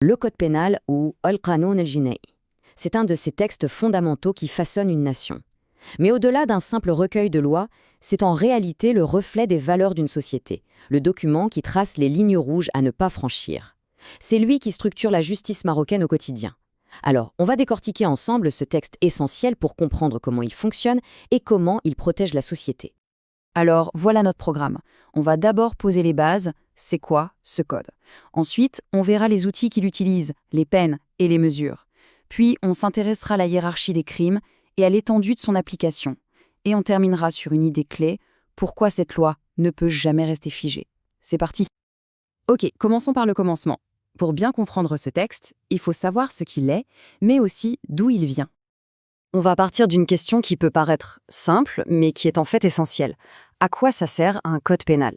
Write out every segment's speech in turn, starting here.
Le Code pénal ou Al-Qanun al-Jina'i. C'est un de ces textes fondamentaux qui façonnent une nation. Mais au-delà d'un simple recueil de lois, c'est en réalité le reflet des valeurs d'une société, le document qui trace les lignes rouges à ne pas franchir. C'est lui qui structure la justice marocaine au quotidien. Alors, on va décortiquer ensemble ce texte essentiel pour comprendre comment il fonctionne et comment il protège la société. Alors, voilà notre programme. On va d'abord poser les bases. C'est quoi ce code? Ensuite, on verra les outils qu'il utilise, les peines et les mesures. Puis, on s'intéressera à la hiérarchie des crimes et à l'étendue de son application. Et on terminera sur une idée clé, pourquoi cette loi ne peut jamais rester figée. C'est parti. Ok, commençons par le commencement. Pour bien comprendre ce texte, il faut savoir ce qu'il est, mais aussi d'où il vient. On va partir d'une question qui peut paraître simple, mais qui est en fait essentielle. À quoi ça sert un code pénal?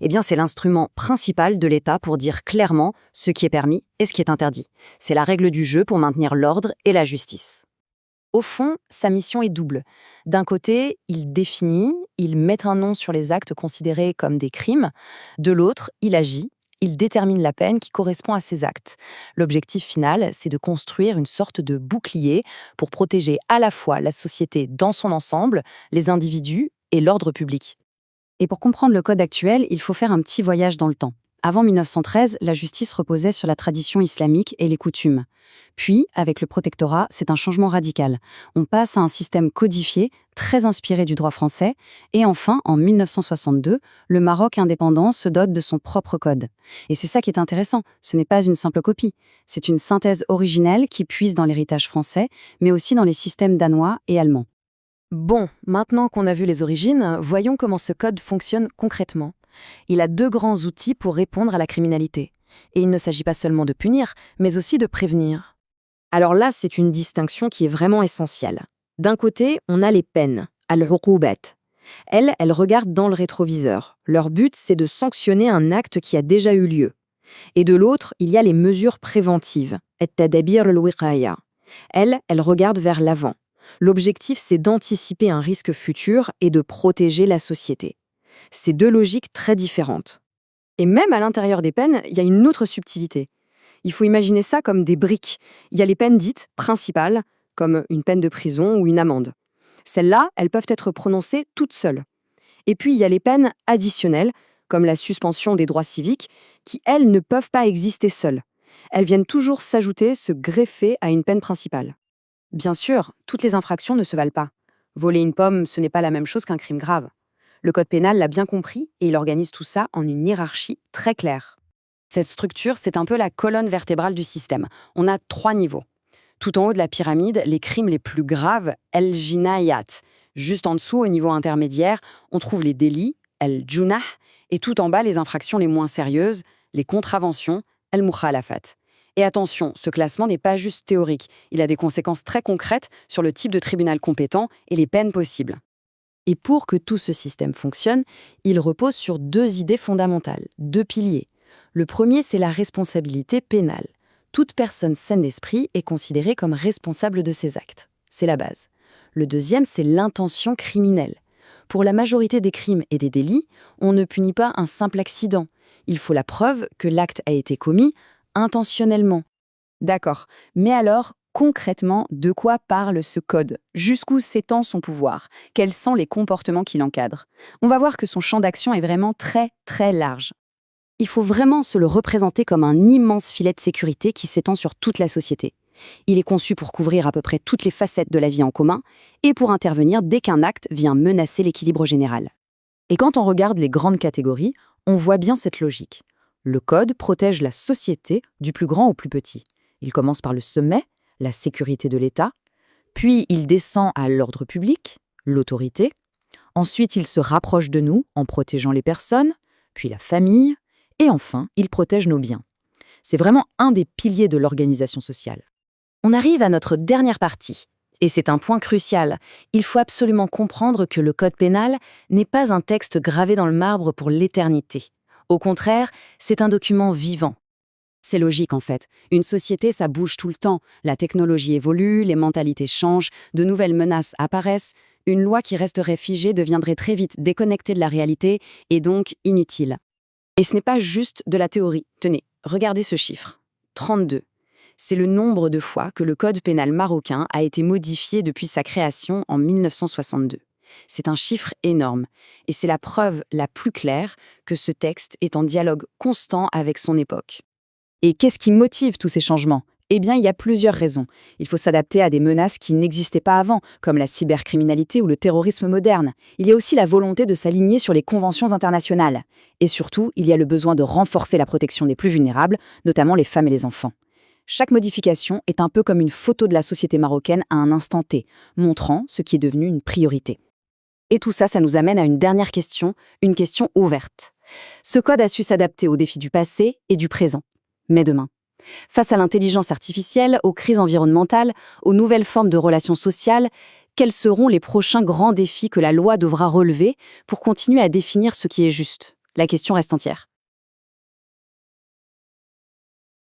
Eh bien, c'est l'instrument principal de l'État pour dire clairement ce qui est permis et ce qui est interdit. C'est la règle du jeu pour maintenir l'ordre et la justice. Au fond, sa mission est double. D'un côté, il définit, il met un nom sur les actes considérés comme des crimes. De l'autre, il agit, il détermine la peine qui correspond à ces actes. L'objectif final, c'est de construire une sorte de bouclier pour protéger à la fois la société dans son ensemble, les individus et l'ordre public. Et pour comprendre le code actuel, il faut faire un petit voyage dans le temps. Avant 1913, la justice reposait sur la tradition islamique et les coutumes. Puis, avec le protectorat, c'est un changement radical. On passe à un système codifié, très inspiré du droit français. Et enfin, en 1962, le Maroc indépendant se dote de son propre code. Et c'est ça qui est intéressant, ce n'est pas une simple copie. C'est une synthèse originelle qui puise dans l'héritage français, mais aussi dans les systèmes danois et allemands. Bon, maintenant qu'on a vu les origines, voyons comment ce code fonctionne concrètement. Il a deux grands outils pour répondre à la criminalité. Et il ne s'agit pas seulement de punir, mais aussi de prévenir. Alors là, c'est une distinction qui est vraiment essentielle. D'un côté, on a les peines, al-uqubat. Elles regardent dans le rétroviseur. Leur but, c'est de sanctionner un acte qui a déjà eu lieu. Et de l'autre, il y a les mesures préventives, at-tadabir al-wiqaya. Elles regardent vers l'avant. L'objectif, c'est d'anticiper un risque futur et de protéger la société. C'est deux logiques très différentes. Et même à l'intérieur des peines, il y a une autre subtilité. Il faut imaginer ça comme des briques. Il y a les peines dites principales, comme une peine de prison ou une amende. Celles-là, elles peuvent être prononcées toutes seules. Et puis, il y a les peines additionnelles, comme la suspension des droits civiques, qui, elles, ne peuvent pas exister seules. Elles viennent toujours s'ajouter, se greffer à une peine principale. Bien sûr, toutes les infractions ne se valent pas. Voler une pomme, ce n'est pas la même chose qu'un crime grave. Le code pénal l'a bien compris et il organise tout ça en une hiérarchie très claire. Cette structure, c'est un peu la colonne vertébrale du système. On a 3 niveaux. Tout en haut de la pyramide, les crimes les plus graves, el-jinayat. Juste en dessous, au niveau intermédiaire, on trouve les délits, el-junah, et tout en bas, les infractions les moins sérieuses, les contraventions, el-mukhalafat. Et attention, ce classement n'est pas juste théorique. Il a des conséquences très concrètes sur le type de tribunal compétent et les peines possibles. Et pour que tout ce système fonctionne, il repose sur 2 idées fondamentales, 2 piliers. Le premier, c'est la responsabilité pénale. Toute personne saine d'esprit est considérée comme responsable de ses actes. C'est la base. Le deuxième, c'est l'intention criminelle. Pour la majorité des crimes et des délits, on ne punit pas un simple accident. Il faut la preuve que l'acte a été commis intentionnellement. D'accord, mais alors, concrètement, de quoi parle ce code? Jusqu'où s'étend son pouvoir? Quels sont les comportements qui l'encadrent? On va voir que son champ d'action est vraiment très, très large. Il faut vraiment se le représenter comme un immense filet de sécurité qui s'étend sur toute la société. Il est conçu pour couvrir à peu près toutes les facettes de la vie en commun et pour intervenir dès qu'un acte vient menacer l'équilibre général. Et quand on regarde les grandes catégories, on voit bien cette logique. Le code protège la société du plus grand au plus petit. Il commence par le sommet, la sécurité de l'État, puis il descend à l'ordre public, l'autorité. Ensuite, il se rapproche de nous en protégeant les personnes, puis la famille, et enfin, il protège nos biens. C'est vraiment un des piliers de l'organisation sociale. On arrive à notre dernière partie, et c'est un point crucial. Il faut absolument comprendre que le code pénal n'est pas un texte gravé dans le marbre pour l'éternité. Au contraire, c'est un document vivant. C'est logique en fait. Une société, ça bouge tout le temps. La technologie évolue, les mentalités changent, de nouvelles menaces apparaissent. Une loi qui resterait figée deviendrait très vite déconnectée de la réalité et donc inutile. Et ce n'est pas juste de la théorie. Tenez, regardez ce chiffre. 32. C'est le nombre de fois que le code pénal marocain a été modifié depuis sa création en 1962. C'est un chiffre énorme, et c'est la preuve la plus claire que ce texte est en dialogue constant avec son époque. Et qu'est-ce qui motive tous ces changements ? Eh bien, il y a plusieurs raisons. Il faut s'adapter à des menaces qui n'existaient pas avant, comme la cybercriminalité ou le terrorisme moderne. Il y a aussi la volonté de s'aligner sur les conventions internationales. Et surtout, il y a le besoin de renforcer la protection des plus vulnérables, notamment les femmes et les enfants. Chaque modification est un peu comme une photo de la société marocaine à un instant T, montrant ce qui est devenu une priorité. Et tout ça, ça nous amène à une dernière question, une question ouverte. Ce code a su s'adapter aux défis du passé et du présent. Mais demain, face à l'intelligence artificielle, aux crises environnementales, aux nouvelles formes de relations sociales, quels seront les prochains grands défis que la loi devra relever pour continuer à définir ce qui est juste ? La question reste entière.